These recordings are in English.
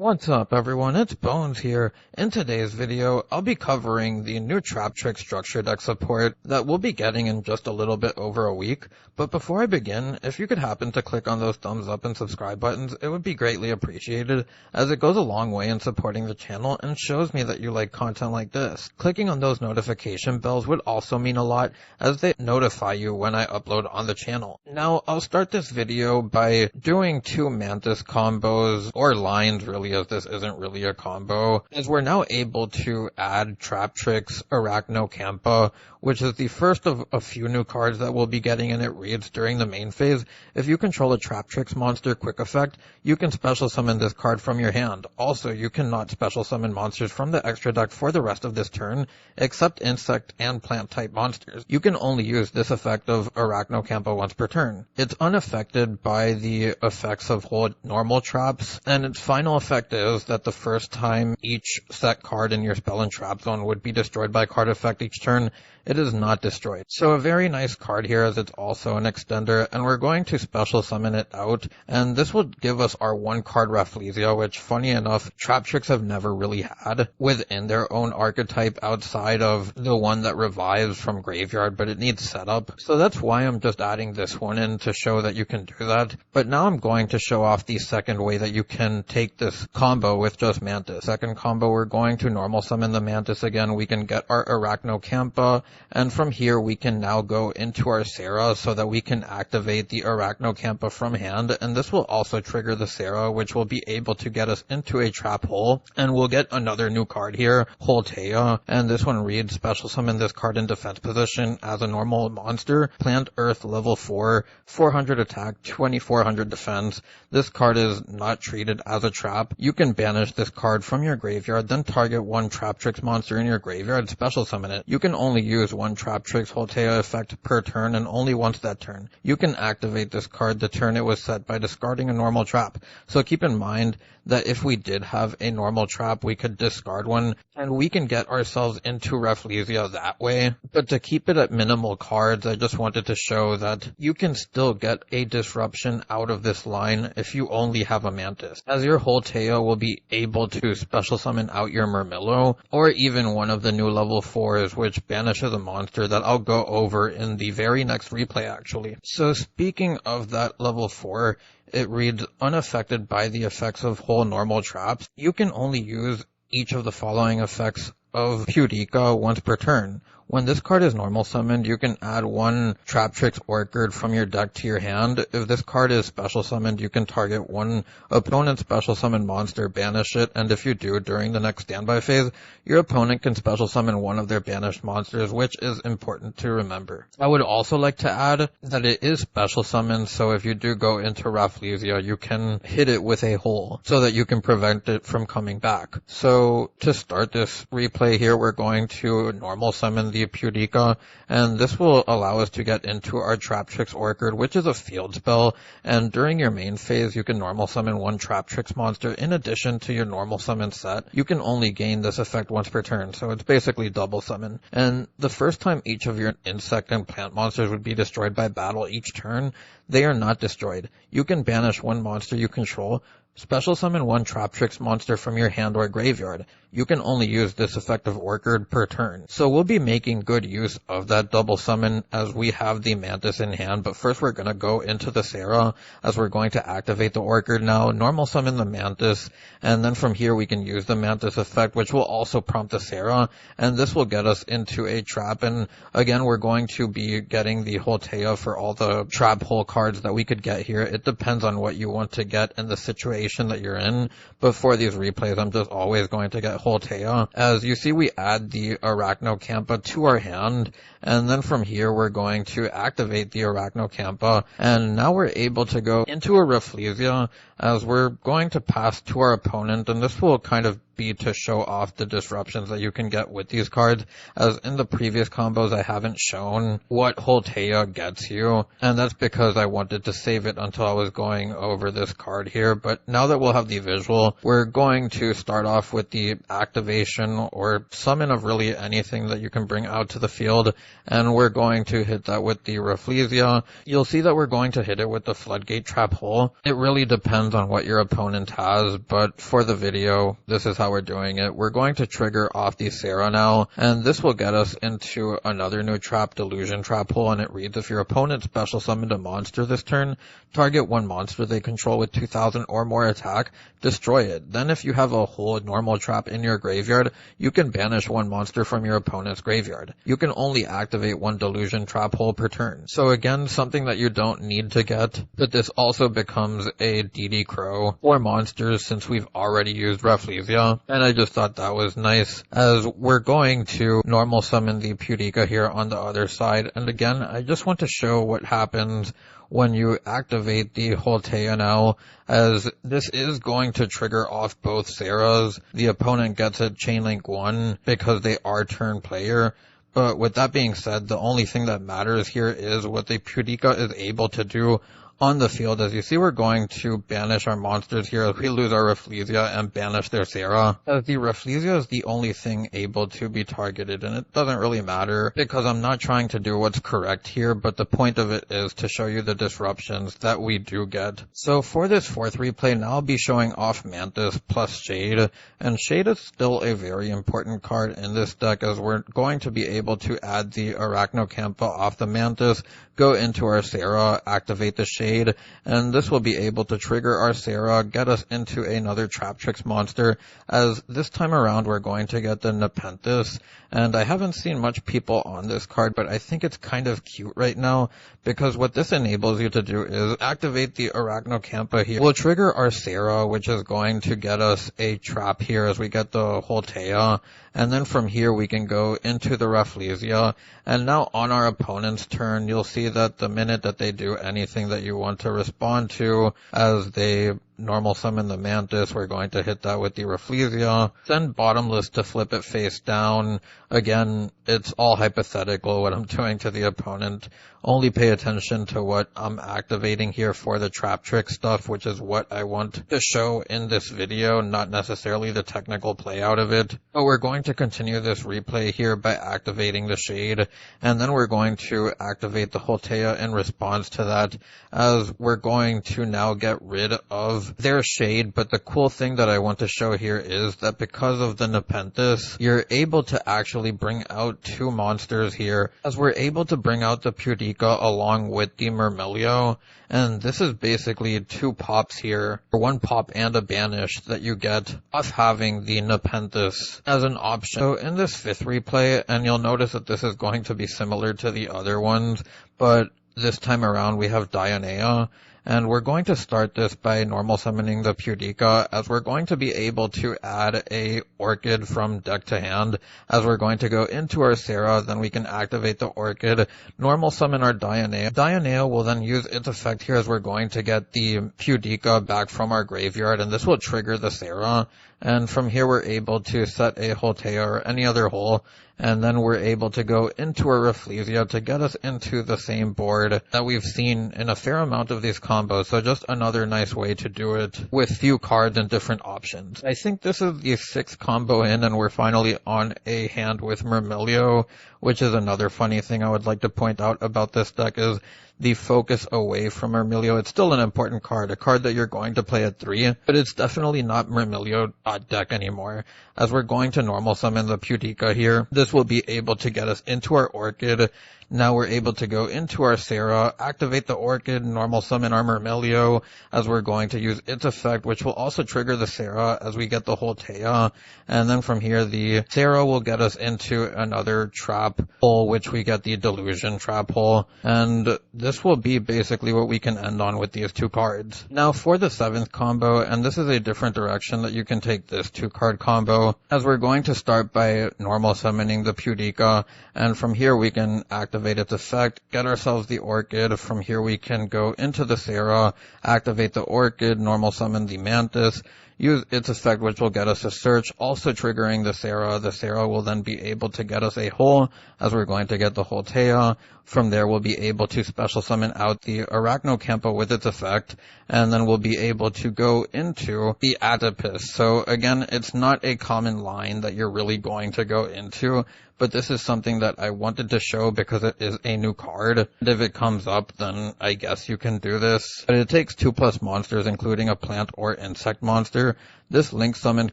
What's up everyone, it's Bones here. In today's video, I'll be covering the new Traptrix structure deck support that we'll be getting in just a little bit over a week. But before I begin, if you could happen to click on those thumbs up and subscribe buttons, it would be greatly appreciated, as it goes a long way in supporting the channel and shows me that you like content like this. Clicking on those notification bells would also mean a lot, as they notify you when I upload on the channel. Now, I'll start this video by doing two Mantis combos, or lines really, as this isn't really a combo, as we're now able to add Traptrix Arachnocampa, which is the first of a few new cards that we'll be getting, and it reads, during the main phase, if you control a Traptrix monster quick effect, you can special summon this card from your hand. Also, you cannot special summon monsters from the extra deck for the rest of this turn, except insect and plant type monsters. You can only use this effect of Arachnocampa once per turn. It's unaffected by the effects of whole normal traps, and its final effect is that the first time each set card in your spell and trap zone would be destroyed by card effect each turn, it is not destroyed. So a very nice card here, as it's also an extender, and we're going to special summon it out, and this will give us our one card Rafflesia, which funny enough, Traptrix have never really had within their own archetype outside of the one that revives from graveyard, but it needs setup. So that's why I'm just adding this one in to show that you can do that. But now I'm going to show off the second way that you can take this combo with just Mantis. Second combo, we're going to normal summon the Mantis again. We can get our Arachnocampa, and from here we can now go into our Sarah so that we can activate the Arachnocampa from hand, and this will also trigger the Sarah, which will be able to get us into a trap hole, and we'll get another new card here, Taya, and this one reads, special summon this card in defense position as a normal monster, plant earth level 4, 400 attack, 2400 defense. This card is not treated as a trap. You can banish this card from your graveyard, then target one Traptrix monster in your graveyard, special summon it. You can only use one Traptrix Taya effect per turn, and only once that turn. You can activate this card the turn it was set by discarding a normal trap. So keep in mind that if we did have a normal trap, we could discard one, and we can get ourselves into Rafflesia that way. But to keep it at minimal cards, I just wanted to show that you can still get a disruption out of this line if you only have a Mantis, as your Taya will be able to special summon out your Murmillo, or even one of the new level 4s, which banishes a monster that I'll go over in the very next replay actually. So speaking of that level 4, it reads, unaffected by the effects of whole normal traps. You can only use each of the following effects of Pudica once per turn. When this card is normal summoned, you can add one Traptrix Orchid from your deck to your hand. If this card is special summoned, you can target one opponent's special summon monster, banish it, and if you do during the next standby phase, your opponent can special summon one of their banished monsters, which is important to remember. I would also like to add that it is special summoned, so if you do go into Rafflesia, you can hit it with a hole so that you can prevent it from coming back. So to start this replay here, we're going to normal summon the Pudica, and this will allow us to get into our Traptrix Orchid, which is a field spell, and during your main phase you can normal summon one Traptrix monster in addition to your normal summon set. You can only gain this effect once per turn, so it's basically double summon, and the first time each of your insect and plant monsters would be destroyed by battle each turn, they are not destroyed. You can banish one monster you control, special summon one Traptrix monster from your hand or graveyard. You can only use this effect of Orchid per turn. So we'll be making good use of that double summon as we have the Mantis in hand, but first we're going to go into the Sarah, as we're going to activate the Orchid now, normal summon the Mantis, and then from here we can use the Mantis effect, which will also prompt the Sarah, and this will get us into a trap, and again we're going to be getting the Taya for all the trap hole cards that we could get here. It depends on what you want to get in the situation that you're in, but for these replays I'm just always going to get Taya. As you see, we add the Arachnocampa to our hand, and then from here we're going to activate the Arachnocampa, and now we're able to go into a Rafflesia, as we're going to pass to our opponent, and this will kind of be to show off the disruptions that you can get with these cards, as in the previous combos I haven't shown what Taya gets you, and that's because I wanted to save it until I was going over this card here. But now that we'll have the visual, we're going to start off with the activation or summon of really anything that you can bring out to the field, and we're going to hit that with the Rafflesia. You'll see that we're going to hit it with the Floodgate Trap Hole. It really depends on what your opponent has, but for the video, this is how we're doing it. We're going to trigger off the Sarah now, and this will get us into another new trap, Delusion Trap Hole, and it reads, if your opponent special summoned a monster this turn, target one monster they control with 2000 or more attack, destroy it. Then if you have a whole normal trap in your graveyard, you can banish one monster from your opponent's graveyard. You can only activate one Delusion Trap Hole per turn. So again, something that you don't need to get, but this also becomes a DD Crow for monsters since we've already used Rafflesia, and I just thought that was nice, as we're going to normal summon the Pudica here on the other side. And again, I just want to show what happens when you activate the Taya now, as this is going to trigger off both Sarahs. The opponent gets a Chainlink 1 because they are turn player. But with that being said, the only thing that matters here is what the Pudica is able to do on the field. As you see, we're going to banish our monsters here as we lose our Rafflesia and banish their Sarah, as the Rafflesia is the only thing able to be targeted, and it doesn't really matter because I'm not trying to do what's correct here, but the point of it is to show you the disruptions that we do get. So for this fourth replay, now I'll be showing off Mantis plus Shade, and Shade is still a very important card in this deck, as we're going to be able to add the Arachnocampa off the Mantis, go into our Sarah, activate the Shade, and this will be able to trigger our Sarah, get us into another Traptrix monster, as this time around we're going to get the Nepenthes. And I haven't seen much people on this card, but I think it's kind of cute right now, because what this enables you to do is activate the Arachnocampa here. We'll trigger our Sarah, which is going to get us a trap here as we get the whole Taya, and then from here we can go into the Rafflesia. And now on our opponent's turn, you'll see that the minute that they do anything that you want to respond to, as they normal summon the Mantis, we're going to hit that with the Rafflesia. Send Bottomless to flip it face down. Again, it's all hypothetical what I'm doing to the opponent. Only pay attention to what I'm activating here for the Traptrix stuff, which is what I want to show in this video, not necessarily the technical play out of it. But we're going to continue this replay here by activating the Shade, and then we're going to activate the Taya in response to that, as we're going to now get rid of their Shade. But the cool thing that I want to show here is that because of the Nepenthes, you're able to actually bring out two monsters here, as we're able to bring out the Pudica along with the Murmillo, and this is basically two pops here, or one pop and a banish that you get off having the Nepenthes as an option. So in this fifth replay, and you'll notice that this is going to be similar to the other ones, but this time around we have Dionaea, and we're going to start this by normal summoning the Pudica, as we're going to be able to add a Orchid from deck to hand, as we're going to go into our Sarah, then we can activate the Orchid, normal summon our Dionaea. Dionaea will then use its effect here as we're going to get the Pudica back from our graveyard, and this will trigger the Sarah, and from here we're able to set a Taya or any other hole, and then we're able to go into our Rafflesia to get us into the same board that we've seen in a fair amount of these combos. So just another nice way to do it with few cards and different options. I think this is the sixth combo in, and we're finally on a hand with Murmillo, which is another funny thing I would like to point out about this deck is the focus away from Murmillo. It's still an important card, a card that you're going to play at 3, but it's definitely not Murmillo deck anymore, as we're going to normal summon the Pudica here. This will be able to get us into our Orchid. Now we're able to go into our Sarah, activate the Orchid, normal summon our Murmillo, as we're going to use its effect, which will also trigger the Sarah as we get the whole Taya. And then from here, the Sarah will get us into another trap hole, which we get the Delusion Trap Hole. And this will be basically what we can end on with these two cards. Now for the seventh combo, and this is a different direction that you can take this 2-card combo, as we're going to start by normal summoning the Pudica, and from here we can activate its effect, get ourselves the Orchid. From here we can go into the Sarah, activate the Orchid, normal summon the Mantis. use its effect, which will get us a search, also triggering the Sarah. The Sarah will then be able to get us a hole, as we're going to get the whole Taya. From there, we'll be able to special summon out the Arachnocampa with its effect, and then we'll be able to go into the Atypus. So again, it's not a common line that you're really going to go into, but this is something that I wanted to show because it is a new card. And if it comes up, then I guess you can do this. But it takes 2+ monsters, including a plant or insect monster. This link summoned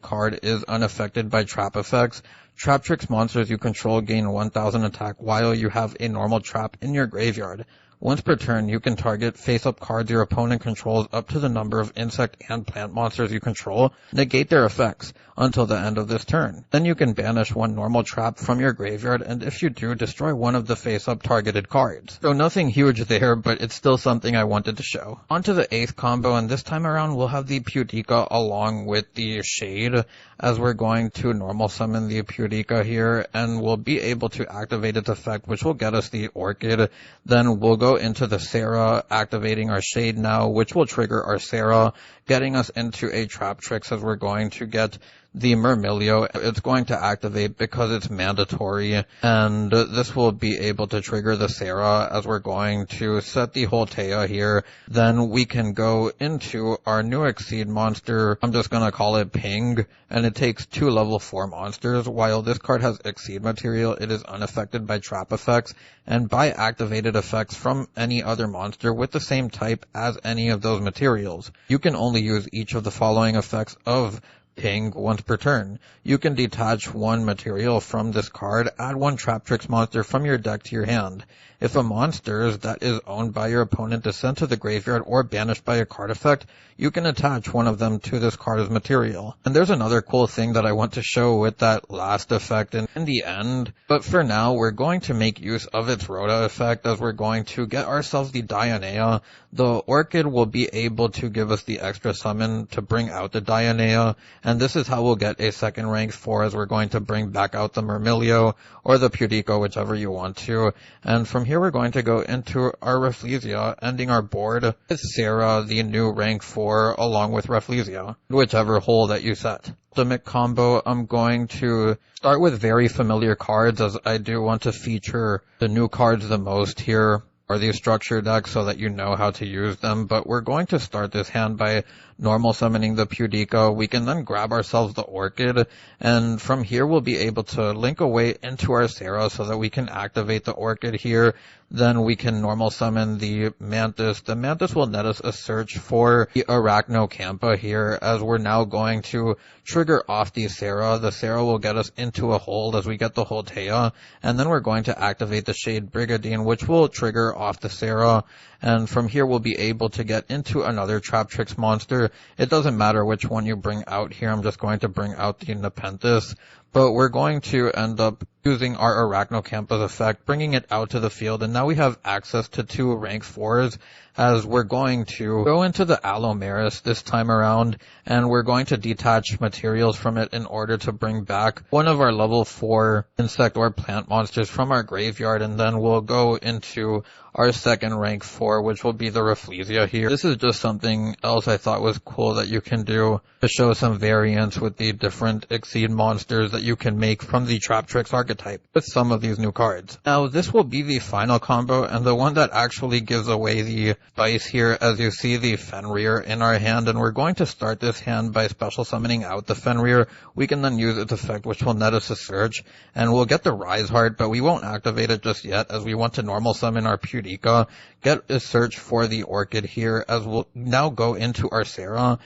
card is unaffected by trap effects. Traptrix monsters you control gain 1000 attack while you have a normal trap in your graveyard. Once per turn, you can target face-up cards your opponent controls up to the number of insect and plant monsters you control, negate their effects until the end of this turn. Then you can banish one normal trap from your graveyard, and if you do, destroy one of the face-up targeted cards. So nothing huge there, but it's still something I wanted to show. On to the 8th combo, and this time around we'll have the Pudica along with the Shade, as we're going to normal summon the Pudica here, and we'll be able to activate its effect, which will get us the Orchid. Then we'll go into the Sarah, activating our Shade now, which will trigger our Sarah, getting us into a Traptrix, as we're going to get the Murmillo. It's going to activate because it's mandatory, and this will be able to trigger the Sarah, as we're going to set the whole Taya here. Then we can go into our new Exceed monster. I'm just gonna call it Ping, and it takes 2 level 4 monsters. While this card has Exceed material, it is unaffected by trap effects and by activated effects from any other monster with the same type as any of those materials. You can only use each of the following effects of Ping once per turn. You can detach one material from this card, add one Traptrix monster from your deck to your hand. If a monster that is owned by your opponent is sent to the graveyard or banished by a card effect, you can attach one of them to this card as material. And there's another cool thing that I want to show with that last effect in the end, but for now we're going to make use of its Rhoda effect, as we're going to get ourselves the Dionaea. The Orchid will be able to give us the extra summon to bring out the Dionaea, and this is how we'll get a second rank 4, as we're going to bring back out the Murmillo or the Pudica, whichever you want to. And from here we're going to go into our Rafflesia, ending our board with Sarah, the new rank 4, along with Rafflesia, whichever hole that you set. Ultimate combo, I'm going to start with very familiar cards, as I do want to feature the new cards the most here, or these structure decks, so that you know how to use them. But we're going to start this hand by normal summoning the Pudica. We can then grab ourselves the Orchid, and from here we'll be able to link away into our Sarah so that we can activate the Orchid here. Then we can normal summon the Mantis. The Mantis will net us a search for the Arachnocampa here, as we're now going to trigger off the Sarah. The Sarah will get us into a hold as we get the whole Taya, and then we're going to activate the Shade Brigandine, which will trigger off the Sarah. And from here we'll be able to get into another Traptrix monster. It doesn't matter which one you bring out here. I'm just going to bring out the Nepenthes. But we're going to end up using our Arachnocampa's effect, bringing it out to the field, and now we have access to 2 rank 4s, as we're going to go into the Allomaris this time around, and we're going to detach materials from it in order to bring back one of our level 4 insect or plant monsters from our graveyard, and then we'll go into our second rank 4, which will be the Rafflesia here. This is just something else I thought was cool that you can do to show some variance with the different Exceed monsters that you can make from the Traptrix archetype with some of these new cards. Now this will be the final combo, and the one that actually gives away the spice here, as you see the Fenrir in our hand, and we're going to start this hand by special summoning out the Fenrir. We can then use its effect, which will net us a search, and we'll get the Rise Heart, but we won't activate it just yet, as we want to normal summon our Pudica, get a search for the Orchid here, as we'll now go into our Sarah,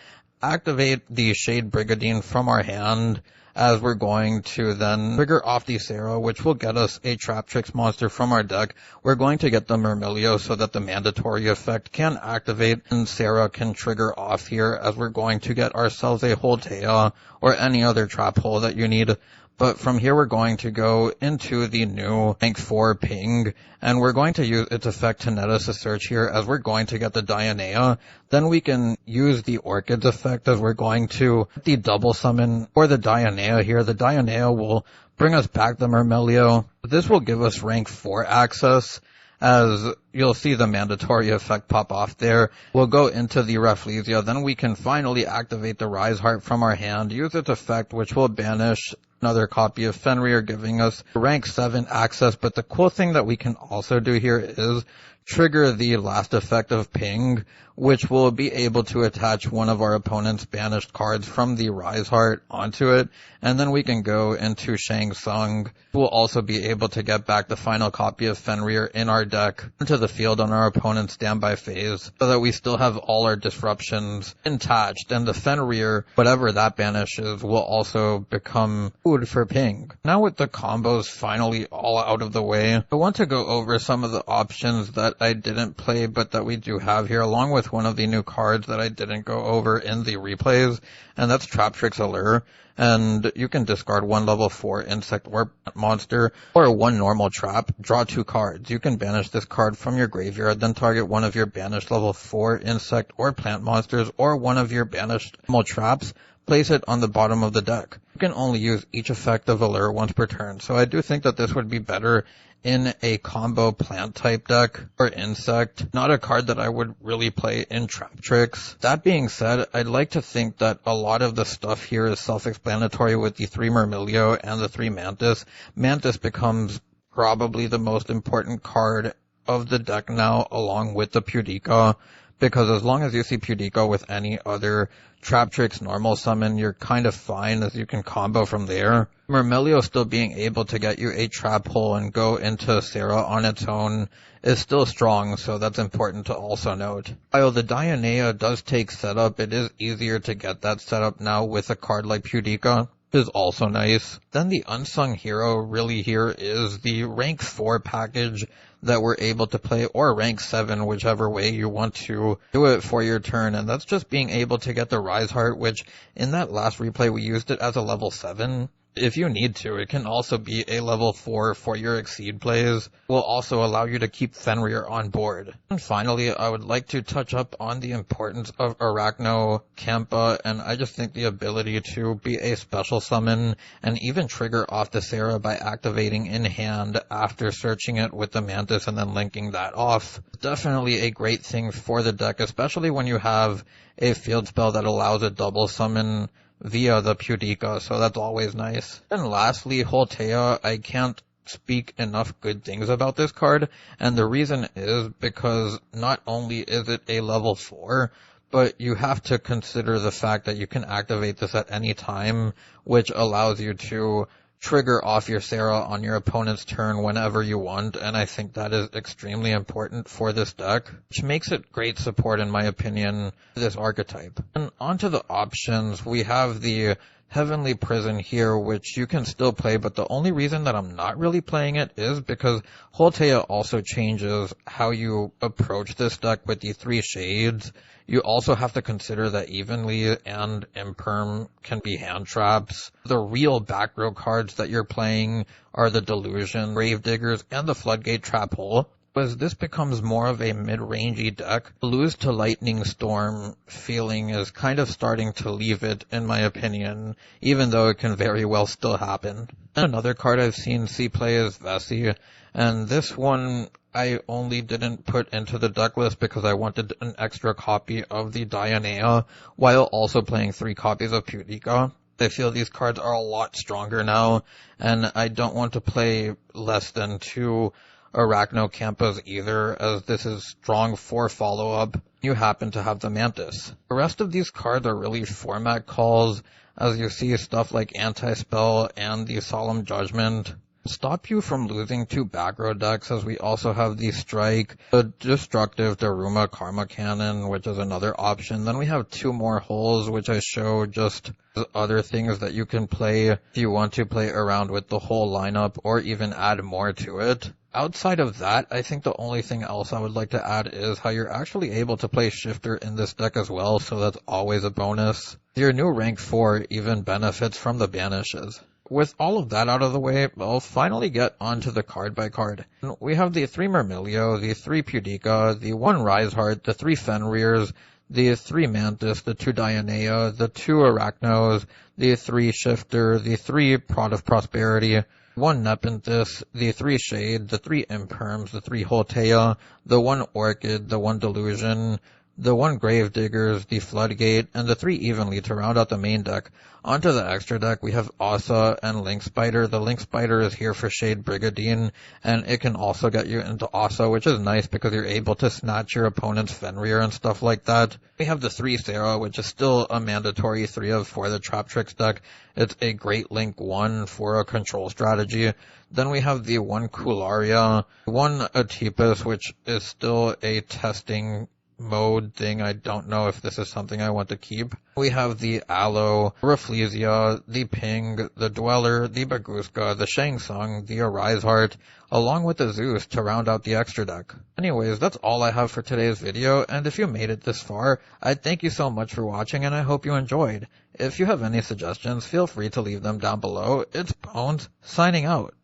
activate the Shade Brigandine from our hand, as we're going to then trigger off the Sarah, which will get us a Traptrix monster from our deck. We're going to get the Murmillo so that the mandatory effect can activate, and Sarah can trigger off here, as we're going to get ourselves a whole Taya or any other trap hole that you need. But from here we're going to go into the new rank 4 Ping, and we're going to use its effect to net us a search here, as we're going to get the Dionaea. Then we can use the Orchid's effect, as we're going to the double summon for the Dionaea here. The Dionaea will bring us back the Murmillo. This will give us rank 4 access, as you'll see the mandatory effect pop off there. We'll go into the Rafflesia, then we can finally activate the Rise Heart from our hand, use its effect, which will banish another copy of Fenrir, giving us rank 7 access. But the cool thing that we can also do here is trigger the last effect of Ping, which will be able to attach one of our opponent's banished cards from the Rise Heart onto it, and then we can go into Shang Tsung. We'll also be able to get back the final copy of Fenrir in our deck into the field on our opponent's standby phase, so that we still have all our disruptions intact, and the Fenrir, whatever that banishes, will also become food for Ping. Now with the combos finally all out of the way, I want to go over some of the options that I didn't play but that we do have here, along with one of the new cards that I didn't go over in the replays, and that's Traptrix Allure. And you can discard one level 4 insect or monster, or one normal trap, draw 2 cards. You can banish this card from your graveyard, then target one of your banished level 4 insect or plant monsters, or one of your banished normal traps, place it on the bottom of the deck. You can only use each effect of Allure once per turn, so I do think that this would be better in a combo plant type deck or insect, not a card that I would really play in Traptrix. That being said, I'd like to think that a lot of the stuff here is self-explanatory with the 3 Myrmilio and the 3 Mantis. Mantis becomes probably the most important card of the deck now, along with the Pudica, because as long as you see Pudica with any other Traptrix normal summon, you're kind of fine, as you can combo from there. Myrmilio still being able to get you a trap hole and go into Sarah on its own is still strong, so that's important to also note. While the Dionaea does take setup, it is easier to get that setup now with a card like Pudica. Is also nice. Then the unsung hero really here is the rank 4 package that we're able to play, or rank 7, whichever way you want to do it for your turn, and that's just being able to get the Rise Heart, which in that last replay we used it as a level 7. If you need to, it can also be a level 4 for your Exceed plays. Will also allow you to keep Fenrir on board. And finally, I would like to touch up on the importance of Arachnocampa, and I just think the ability to be a special summon and even trigger off the Sarah by activating in hand after searching it with the Mantis and then linking that off. Definitely a great thing for the deck, especially when you have a field spell that allows a double summon via the Pudica, so that's always nice. And lastly, Taya, I can't speak enough good things about this card, and the reason is because not only is it a level 4, but you have to consider the fact that you can activate this at any time, which allows you to trigger off your Sarah on your opponent's turn whenever you want, and I think that is extremely important for this deck, which makes it great support in my opinion, this archetype. And onto the options, we have the Heavenly Prison here, which you can still play, but the only reason that I'm not really playing it is because Taya also changes how you approach this deck with the 3 shades. You also have to consider that Evenly and Imperm can be hand traps. The real back row cards that you're playing are the Delusion, Gravediggers, and the Floodgate Trap Hole. As this becomes more of a mid-rangey deck, Lose to Lightning Storm feeling is kind of starting to leave it, in my opinion, even though it can very well still happen. And another card I've seen see play is Vessi, and this one I only didn't put into the deck list because I wanted an extra copy of the Dionaea, while also playing 3 copies of Pudica. I feel these cards are a lot stronger now, and I don't want to play less than 2 Arachnocampas either, as this is strong for follow-up. You happen to have the Mantis. The rest of these cards are really format calls, as you see stuff like Anti-Spell and the Solemn Judgment stop you from losing 2 back row decks, as we also have the Strike, the Destructive Daruma Karma Cannon, which is another option. Then we have 2 more holes, which I show just as other things that you can play if you want to play around with the whole lineup, or even add more to it. Outside of that, I think the only thing else I would like to add is how you're actually able to play Shifter in this deck as well, so that's always a bonus. Your new rank 4 even benefits from the banishes. With all of that out of the way, I'll finally get onto the card by card. We have the 3 Myrmilio, the 3 Pudica, the 1 Rise Heart, the 3 Fenrirs, the 3 Mantis, the 2 Dionaea, the 2 Arachnos, the 3 Shifter, the 3 Prod of Prosperity, 1 Nepenthes, the 3 Shade, the 3 Imperms, the 3 Taya, the 1 Orchid, the 1 Delusion, the 1 Gravediggers, the Floodgate, and the 3 Evenly to round out the main deck. Onto the extra deck, we have Asa and Link Spider. The Link Spider is here for Shade Brigadine, and it can also get you into Asa, which is nice because you're able to snatch your opponent's Fenrir and stuff like that. We have the 3 Sarah, which is still a mandatory 3 of for the Traptrix deck. It's a great Link 1 for a control strategy. Then we have the 1 Kularia, 1 Atypus, which is still a testing mode thing. I don't know if this is something I want to keep. We have the Allo, Rafflesia, the Ping, the Dweller, the Baguska, the Shang Tsung, the Arise Heart, along with the Zeus to round out the extra deck. Anyways, that's all I have for today's video, and if you made it this far, I thank you so much for watching and I hope you enjoyed. If you have any suggestions, feel free to leave them down below. It's Bones, signing out.